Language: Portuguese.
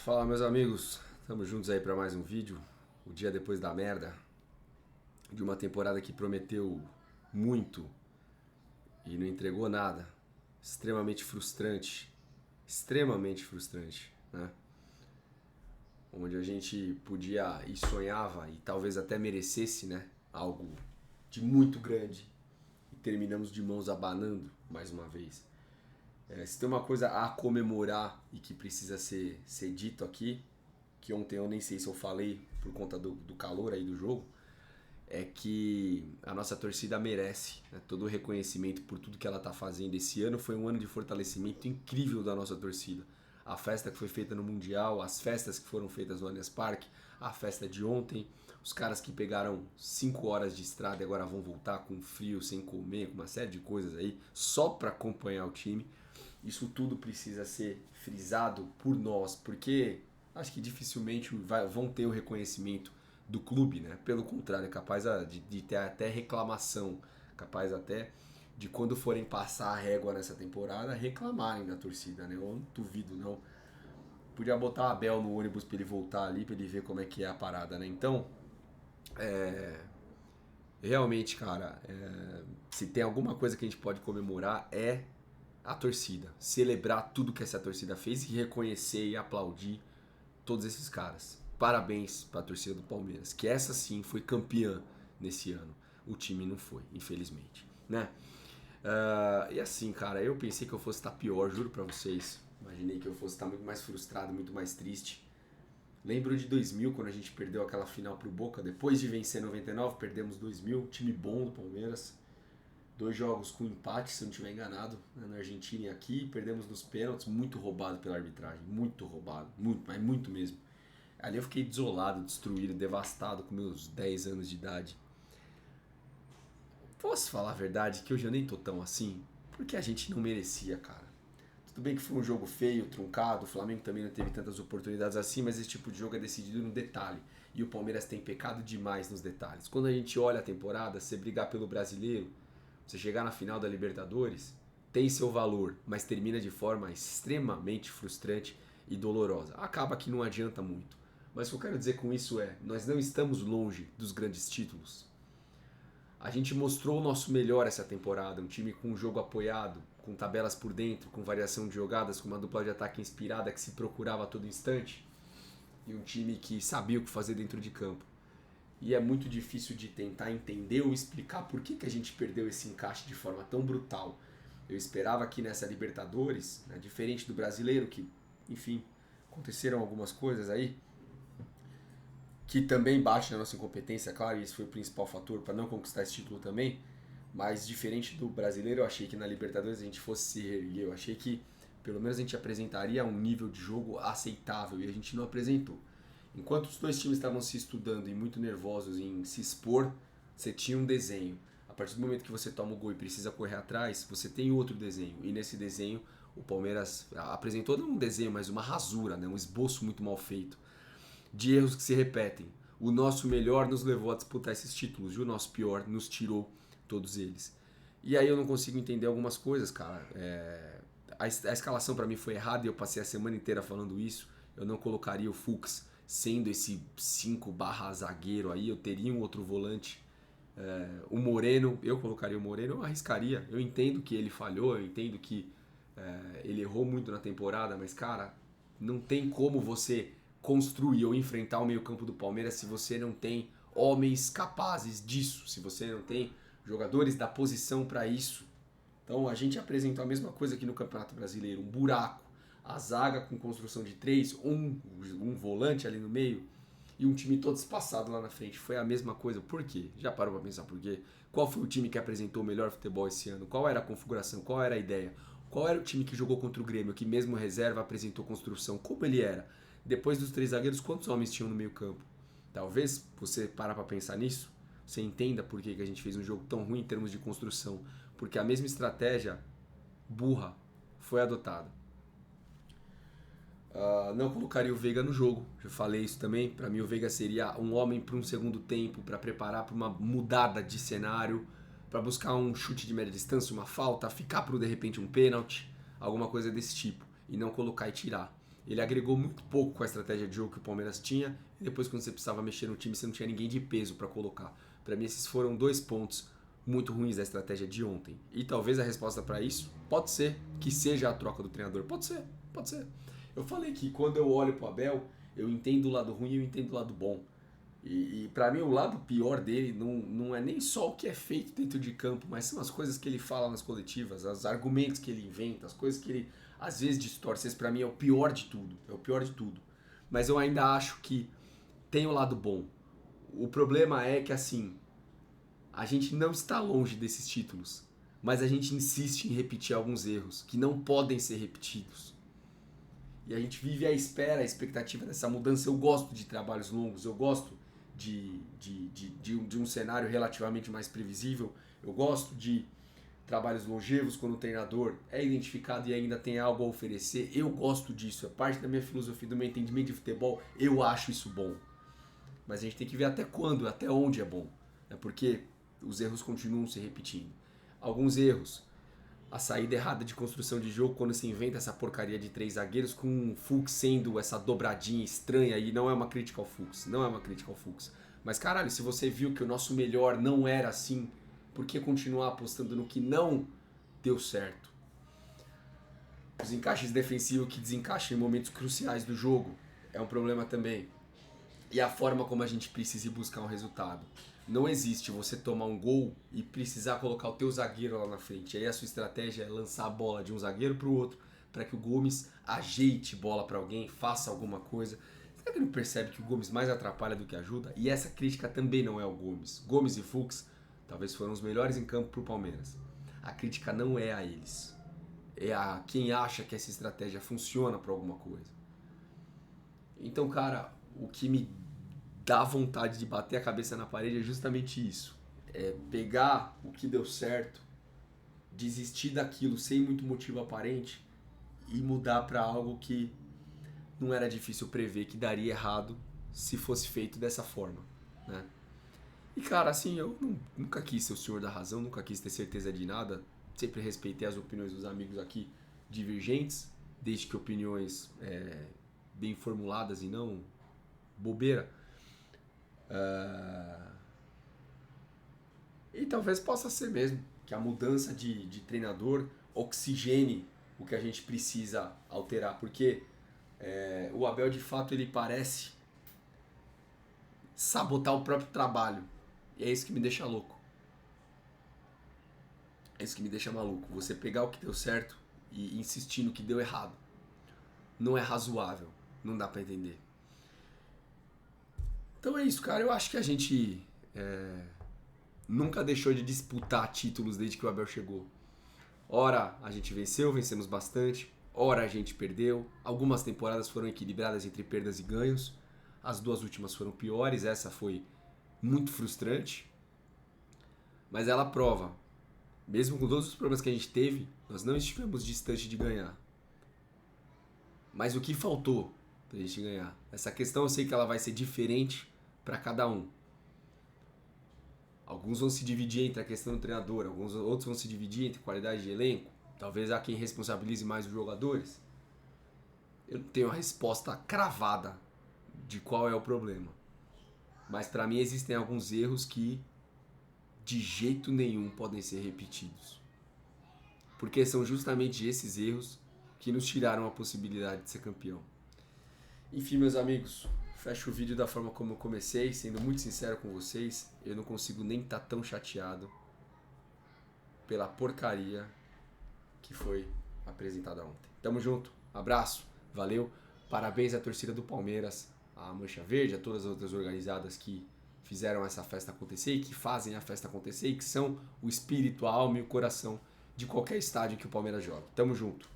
Fala, meus amigos, estamos juntos aí para mais um vídeo. O dia depois da merda de uma temporada que prometeu muito e não entregou nada. Extremamente frustrante, né? Onde a gente podia e sonhava e talvez até merecesse, né, algo de muito grande e terminamos de mãos abanando mais uma vez. Se tem uma coisa a comemorar e que precisa ser dito aqui, que ontem eu nem sei se eu falei por conta do calor aí do jogo, é que a nossa torcida merece, né, todo o reconhecimento por tudo que ela está fazendo. Esse ano foi um ano de fortalecimento incrível da nossa torcida. A festa que foi feita no Mundial, as festas que foram feitas no Allianz Parque, a festa de ontem, os caras que pegaram 5 horas de estrada e agora vão voltar com frio, sem comer, com uma série de coisas aí, só para acompanhar o time. Isso tudo precisa ser frisado por nós, porque acho que dificilmente vão ter o reconhecimento do clube, né? Pelo contrário, é capaz de ter até reclamação, capaz até de quando forem passar a régua nessa temporada reclamarem da torcida, né? Eu não duvido, não. Podia botar a Abel no ônibus para ele voltar ali, para ele ver como é que é a parada, né? Então, realmente, cara, se tem alguma coisa que a gente pode comemorar é a torcida. Celebrar tudo que essa torcida fez e reconhecer e aplaudir todos esses caras. Parabéns para a torcida do Palmeiras, que essa sim foi campeã nesse ano. O time não foi, infelizmente, né? E assim, cara, eu pensei que eu fosse estar pior, juro para vocês. Imaginei que eu fosse estar muito mais frustrado, muito mais triste. Lembro de 2000, quando a gente perdeu aquela final pro Boca. Depois de vencer 99, perdemos 2000. Time bom do Palmeiras. 2 jogos com empate, se eu não estiver enganado, né, na Argentina e aqui. Perdemos nos pênaltis, muito roubado pela arbitragem. Muito roubado, muito, mas muito mesmo. Ali eu fiquei desolado, destruído, devastado com meus 10 anos de idade. Posso falar a verdade que hoje eu nem tô tão assim? Porque a gente não merecia, cara. Tudo bem que foi um jogo feio, truncado, o Flamengo também não teve tantas oportunidades assim, mas esse tipo de jogo é decidido no detalhe. E o Palmeiras tem pecado demais nos detalhes. Quando a gente olha a temporada, você brigar pelo brasileiro, você chegar na final da Libertadores, tem seu valor, mas termina de forma extremamente frustrante e dolorosa. Acaba que não adianta muito. Mas o que eu quero dizer com isso é, nós não estamos longe dos grandes títulos. A gente mostrou o nosso melhor essa temporada, um time com um jogo apoiado, com tabelas por dentro, com variação de jogadas, com uma dupla de ataque inspirada que se procurava a todo instante, e um time que sabia o que fazer dentro de campo. E é muito difícil de tentar entender ou explicar por que a gente perdeu esse encaixe de forma tão brutal. Eu esperava que nessa Libertadores, né, diferente do brasileiro, que, enfim, aconteceram algumas coisas aí, que também bate na nossa incompetência, claro, e esse foi o principal fator para não conquistar esse título também, mas diferente do brasileiro, eu achei que na Libertadores a gente fosse se reerguer, eu achei que pelo menos a gente apresentaria um nível de jogo aceitável e a gente não apresentou. Enquanto os dois times estavam se estudando e muito nervosos em se expor, você tinha um desenho. A partir do momento que você toma o gol e precisa correr atrás, você tem outro desenho. E nesse desenho, o Palmeiras apresentou não um desenho, mas uma rasura, né? Um esboço muito mal feito de erros que se repetem. O nosso melhor nos levou a disputar esses títulos e o nosso pior nos tirou todos eles. E aí eu não consigo entender algumas coisas, cara. A escalação para mim foi errada e eu passei a semana inteira falando isso. Eu não colocaria o Fux sendo esse 5/zagueiro aí, eu teria um outro volante. O Moreno, eu colocaria o Moreno, eu arriscaria. Eu entendo que ele falhou, eu entendo que ele errou muito na temporada, mas cara, não tem como você construir ou enfrentar o meio-campo do Palmeiras se você não tem homens capazes disso, se você não tem jogadores da posição para isso. Então a gente apresentou a mesma coisa aqui no Campeonato Brasileiro, um buraco, a zaga com construção de 3, um volante ali no meio e um time todo espaçado lá na frente. Foi a mesma coisa. Por quê? Já parou para pensar por quê? Qual foi o time que apresentou o melhor futebol esse ano? Qual era a configuração? Qual era a ideia? Qual era o time que jogou contra o Grêmio, que mesmo reserva apresentou construção? Como ele era? Depois dos 3 zagueiros, quantos homens tinham no meio campo? Talvez você parar para pensar nisso, você entenda por que a gente fez um jogo tão ruim em termos de construção. Porque a mesma estratégia burra foi adotada. Não colocaria o Veiga no jogo, já falei isso também. Para mim, o Veiga seria um homem para um segundo tempo, para preparar para uma mudada de cenário, para buscar um chute de média distância, uma falta, ficar para de repente um pênalti, alguma coisa desse tipo, e não colocar e tirar. Ele agregou muito pouco com a estratégia de jogo que o Palmeiras tinha, e depois quando você precisava mexer no time, você não tinha ninguém de peso para colocar. Para mim, esses foram 2 pontos muito ruins da estratégia de ontem. E talvez a resposta para isso pode ser que seja a troca do treinador. Pode ser, pode ser. Eu falei que quando eu olho pro Abel, eu entendo o lado ruim e eu entendo o lado bom. E para mim o lado pior dele não é nem só o que é feito dentro de campo, mas são as coisas que ele fala nas coletivas, os argumentos que ele inventa, as coisas que ele às vezes distorce. Esse para mim é o pior de tudo, é o pior de tudo. Mas eu ainda acho que tem o lado bom. O problema é que assim, a gente não está longe desses títulos, mas a gente insiste em repetir alguns erros que não podem ser repetidos. E a gente vive à espera, a expectativa dessa mudança. Eu gosto de trabalhos longos, eu gosto de um cenário relativamente mais previsível. Eu gosto de trabalhos longevos quando o treinador é identificado e ainda tem algo a oferecer. Eu gosto disso, é parte da minha filosofia, do meu entendimento de futebol. Eu acho isso bom. Mas a gente tem que ver até quando, até onde é bom. É porque os erros continuam se repetindo. Alguns erros. A saída errada de construção de jogo quando se inventa essa porcaria de 3 zagueiros com o Fux sendo essa dobradinha estranha, e não é uma crítica ao Fux, não é uma crítica ao Fux. Mas caralho, se você viu que o nosso melhor não era assim, por que continuar apostando no que não deu certo? Os encaixes defensivos que desencaixam em momentos cruciais do jogo é um problema também. E a forma como a gente precisa ir buscar um resultado. Não existe você tomar um gol e precisar colocar o teu zagueiro lá na frente. Aí a sua estratégia é lançar a bola de um zagueiro para o outro, para que o Gomes ajeite bola para alguém, faça alguma coisa. Será que não percebe que o Gomes mais atrapalha do que ajuda? E essa crítica também não é ao Gomes. Gomes e Fux talvez foram os melhores em campo para o Palmeiras. A crítica não é a eles. É a quem acha que essa estratégia funciona para alguma coisa. Então, cara, o que me dá vontade de bater a cabeça na parede é justamente isso. É pegar o que deu certo, desistir daquilo sem muito motivo aparente e mudar para algo que não era difícil prever que daria errado se fosse feito dessa forma, né? E cara, assim, eu nunca quis ser o senhor da razão, nunca quis ter certeza de nada, sempre respeitei as opiniões dos amigos aqui divergentes, desde que opiniões bem formuladas e não bobeira. E talvez possa ser mesmo que a mudança de treinador oxigene o que a gente precisa alterar, porque o Abel de fato ele parece sabotar o próprio trabalho, e é isso que me deixa louco, é isso que me deixa maluco. Você pegar o que deu certo e insistir no que deu errado não é razoável, não dá pra entender. Então é isso, cara. Eu acho que a gente nunca deixou de disputar títulos desde que o Abel chegou. Ora a gente venceu, vencemos bastante. Ora a gente perdeu. Algumas temporadas foram equilibradas entre perdas e ganhos. As 2 últimas foram piores. Essa foi muito frustrante. Mas ela prova, mesmo com todos os problemas que a gente teve, nós não estivemos distante de ganhar. Mas o que faltou pra gente ganhar? Essa questão eu sei que ela vai ser diferente para cada um. Alguns vão se dividir entre a questão do treinador, alguns outros vão se dividir entre qualidade de elenco. Talvez há quem responsabilize mais os jogadores. Eu não tenho a resposta cravada de qual é o problema. Mas para mim existem alguns erros que de jeito nenhum podem ser repetidos. Porque são justamente esses erros que nos tiraram a possibilidade de ser campeão. Enfim, meus amigos, fecho o vídeo da forma como eu comecei, sendo muito sincero com vocês. Eu não consigo nem estar tão chateado pela porcaria que foi apresentada ontem. Tamo junto, abraço, valeu, parabéns à torcida do Palmeiras, à Mancha Verde, a todas as outras organizadas que fizeram essa festa acontecer e que fazem a festa acontecer e que são o espírito, a alma e o coração de qualquer estádio que o Palmeiras joga. Tamo junto.